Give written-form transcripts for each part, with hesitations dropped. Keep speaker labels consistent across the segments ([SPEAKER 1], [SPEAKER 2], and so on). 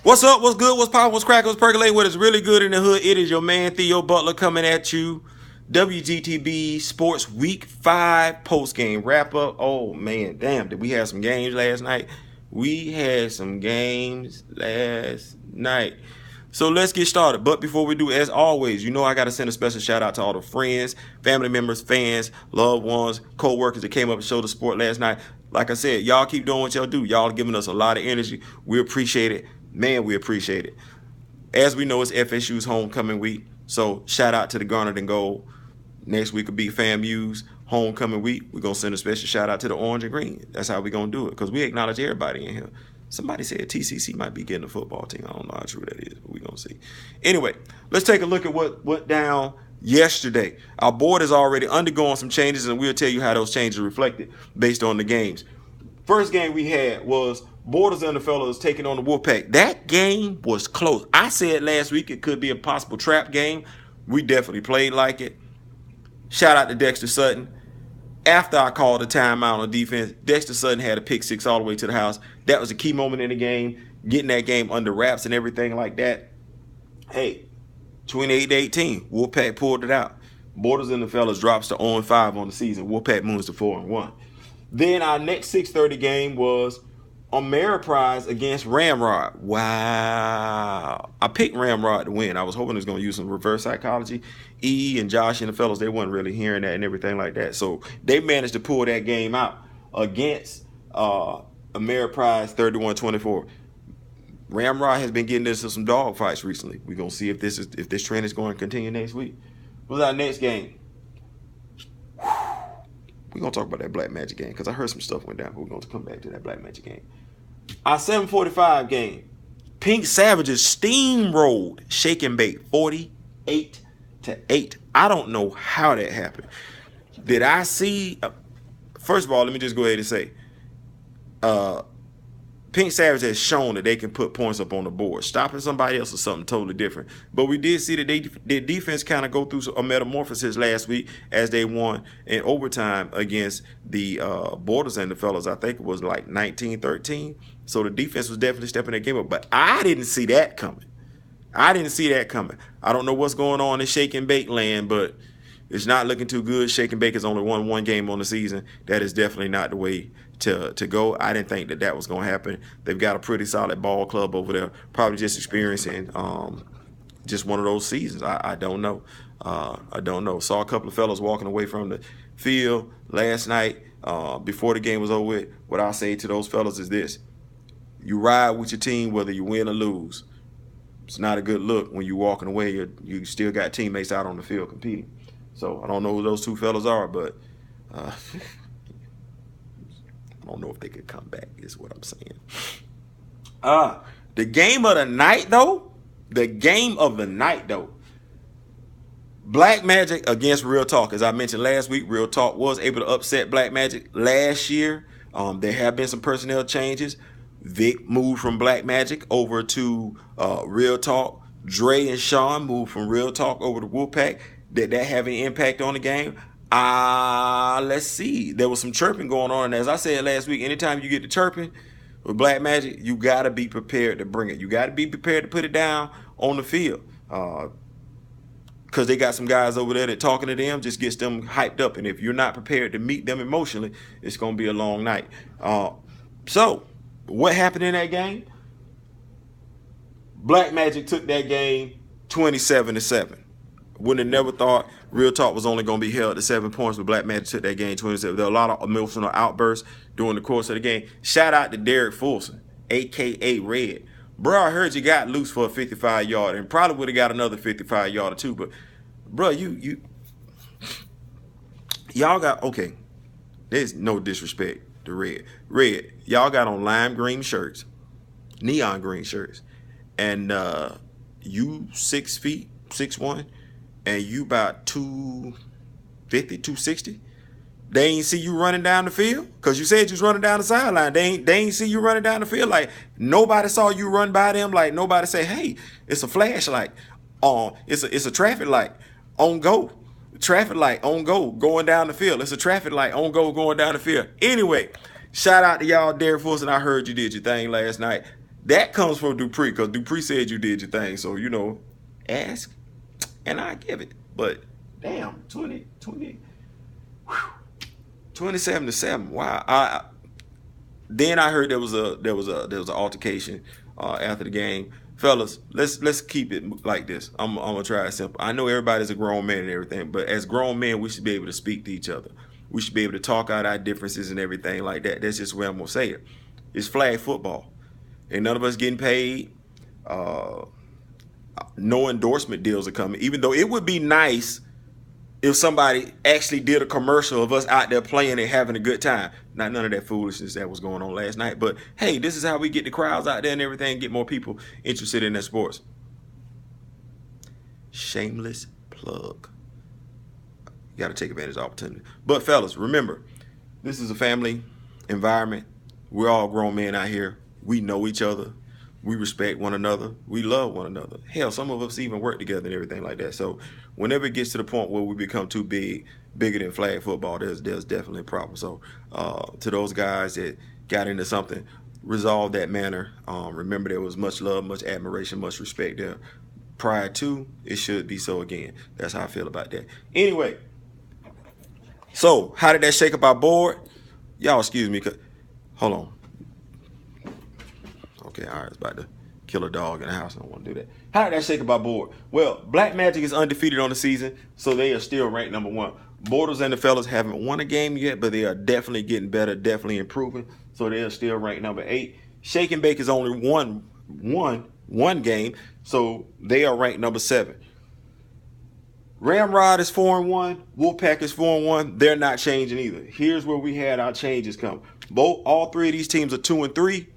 [SPEAKER 1] What's up? What's good? What's poppin'? What's crackin'? What's percolating? What is really good in the hood? It is your man Theo Butler coming at you. WGTB Sports Week 5 post game wrap up. Oh man, damn! Did we have some games last night? We had some games last night. So let's get started. But before we do, as always, you know I got to send a special shout out to all the friends, family members, fans, loved ones, co-workers that came up and showed the support last night. Like I said, y'all keep doing what y'all do. Y'all giving us a lot of energy. We appreciate it. Man, we appreciate it. As we know, it's FSU's homecoming week. So shout out to the Garnet and Gold. Next week will be FAMU's homecoming week. We're going to send a special shout out to the Orange and Green. That's how we're going to do it because we acknowledge everybody in here. Somebody said TCC might be getting a football team. I don't know how true that is, but we're going to see. Anyway, let's take a look at what went down yesterday. Our board is already undergoing some changes, and we'll tell you how those changes are reflected based on the games. First game we had was Borders and the Fellas taking on the Wolfpack. That game was close. I said last week it could be a possible trap game. We definitely played like it. Shout out to Dexter Sutton. After I called the timeout on defense, Dexter Sutton had a pick six all the way to the house. That was a key moment in the game, getting that game under wraps and everything like that. Hey, 28-18, Wolfpack pulled it out. Borders and the Fellas drops to 0-5 on the season. Wolfpack moves to 4-1. Then our next 6:30 game was Ameriprise against Ramrod. Wow. I picked Ramrod to win. I was hoping it was going to use some reverse psychology. E and Josh and the fellas, they wasn't really hearing that and everything like that. So they managed to pull that game out against Ameriprise 31-24. Ramrod has been getting into some dog fights recently. We're going to see if this trend is going to continue next week. What's our next game? We're going to talk about that Black Magic game because I heard some stuff went down, but we're going to come back to that Black Magic game. Our 7:45 game, Pink Savages steamrolled Shake and Bake 48-8. I don't know how that happened. Did I see? First of all, let me just go ahead and say, Pink Savage has shown that they can put points up on the board. Stopping somebody else is something totally different. But we did see that their defense kind of go through a metamorphosis last week as they won in overtime against the Borders and the Fellas. I think it was like 19-13. So the defense was definitely stepping that game up. But I didn't see that coming. I don't know what's going on in Shake and Bake land, but it's not looking too good. Shake and Bake has only won one game on the season. That is definitely not the way to go. I didn't think that was going to happen. They've got a pretty solid ball club over there. Probably just experiencing just one of those seasons. I don't know. Saw a couple of fellas walking away from the field last night before the game was over with. What I'll say to those fellas is this. You ride with your team whether you win or lose. It's not a good look when you're walking away. You still got teammates out on the field competing. So I don't know who those two fellas are, but I don't know if they could come back, is what I'm saying. The game of the night, though. Black Magic against Real Talk. As I mentioned last week, Real Talk was able to upset Black Magic last year. There have been some personnel changes. Vic moved from Black Magic over to Real Talk. Dre and Sean moved from Real Talk over to Wolfpack. Did that have any impact on the game? Let's see. There was some chirping going on. And as I said last week, anytime you get to chirping with Black Magic, you got to be prepared to bring it. You got to be prepared to put it down on the field. Because they got some guys over there that talking to them just gets them hyped up. And if you're not prepared to meet them emotionally, it's going to be a long night. So, what happened in that game? Black Magic took that game 27-7. Wouldn't have never thought Real Talk was only going to be held to 7 points, but Black Magic took that game 27. There were a lot of emotional outbursts during the course of the game. Shout out to Derek Fulson, a.k.a. Red. Bro, I heard you got loose for a 55-yard and probably would have got another 55-yard or two, but bro, y'all got, okay, there's no disrespect to Red. Red, y'all got on lime green shirts, neon green shirts, and you 6 feet, 6'1", and you about 250, 260. They ain't see you running down the field because you said you was running down the sideline. They ain't see you running down the field. Like nobody saw you run by them. Like nobody say, "Hey, it's a flashlight. It's a traffic light on go. Traffic light on go going down the field. It's a traffic light on go going down the field." Anyway, shout out to y'all, Derek Fulson. I heard you did your thing last night. That comes from Dupree, because Dupree said you did your thing. So, you know, ask and I give it. But damn, 27-7. Wow. Then I heard there was an altercation after the game. Fellas, let's keep it like this. I'm gonna try it simple. I know everybody's a grown man and everything, but as grown men, we should be able to speak to each other. We should be able to talk out our differences and everything like that. That's just where I'm gonna say it. It's flag football. Ain't none of us getting paid. No endorsement deals are coming. Even though it would be nice if somebody actually did a commercial of us out there playing and having a good time. Not none of that foolishness that was going on last night. But hey, this is how we get the crowds out there and everything, get more people interested in their sports. Shameless plug. You got to take advantage of the opportunity. But fellas, remember, this is a family environment. We're all grown men out here. We know each other. We respect one another. We love one another. Hell, some of us even work together and everything like that. So whenever it gets to the point where we become too bigger than flag football, there's definitely a problem. So to those guys that got into something, resolve that manner. Remember, there was much love, much admiration, much respect there prior to. It should be so again. That's how I feel about that. Anyway, so how did that shake up our board? Y'all excuse me. Hold on. Okay, all right, it's about to kill a dog in the house. I don't want to do that. How did that shake up our board? Well, Black Magic is undefeated on the season, so they are still ranked number 1. Bortles and the fellas haven't won a game yet, but they are definitely getting better, definitely improving. So they are still ranked number 8. Shake and Bake is only one game, so they are ranked number 7. Ramrod is 4-1. Wolfpack is 4-1. They're not changing either. Here's where we had our changes come. All 3 of these teams are 2-3.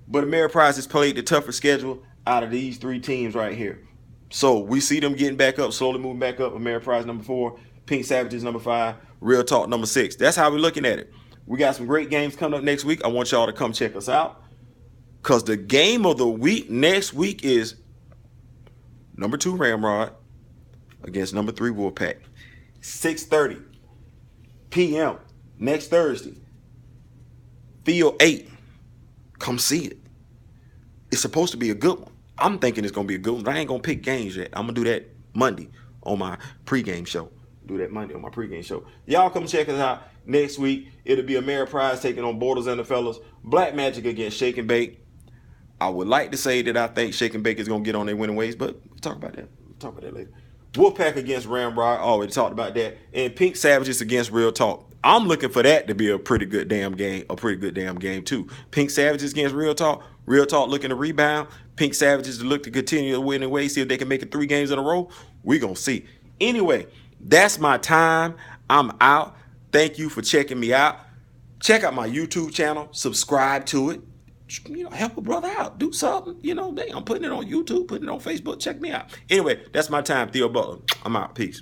[SPEAKER 1] But Ameriprise has played the tougher schedule out of these 3 teams right here. So we see them getting back up, slowly moving back up. Ameriprise number 4, Pink Savages number 5, Real Talk number 6. That's how we're looking at it. We got some great games coming up next week. I want y'all to come check us out, because the game of the week next week is number 2 Ramrod against number 3 Wolfpack. 6:30 p.m. next Thursday. Field 8. Come see it. It's supposed to be a good one. I'm thinking it's going to be a good one, but I ain't going to pick games yet. I'm going to do that Monday on my pregame show. Y'all come check us out next week. It'll be Ameriprise taking on Bortles and the fellas. Black Magic against Shake and Bake. I would like to say that I think Shake and Bake is going to get on their winning ways, but we'll talk about that. Later. Wolfpack against Ramrod. Already talked about that. And Pink Savages against Real Talk. I'm looking for that to be a pretty good damn game too. Pink Savages against Real Talk. Real Talk looking to rebound. Pink Savages to look to continue to win away, see if they can make it 3 games in a row. We're going to see. Anyway, that's my time. I'm out. Thank you for checking me out. Check out my YouTube channel. Subscribe to it. You know, help a brother out. Do something. You know, I'm putting it on YouTube, putting it on Facebook. Check me out. Anyway, that's my time. Theo Butler. I'm out. Peace.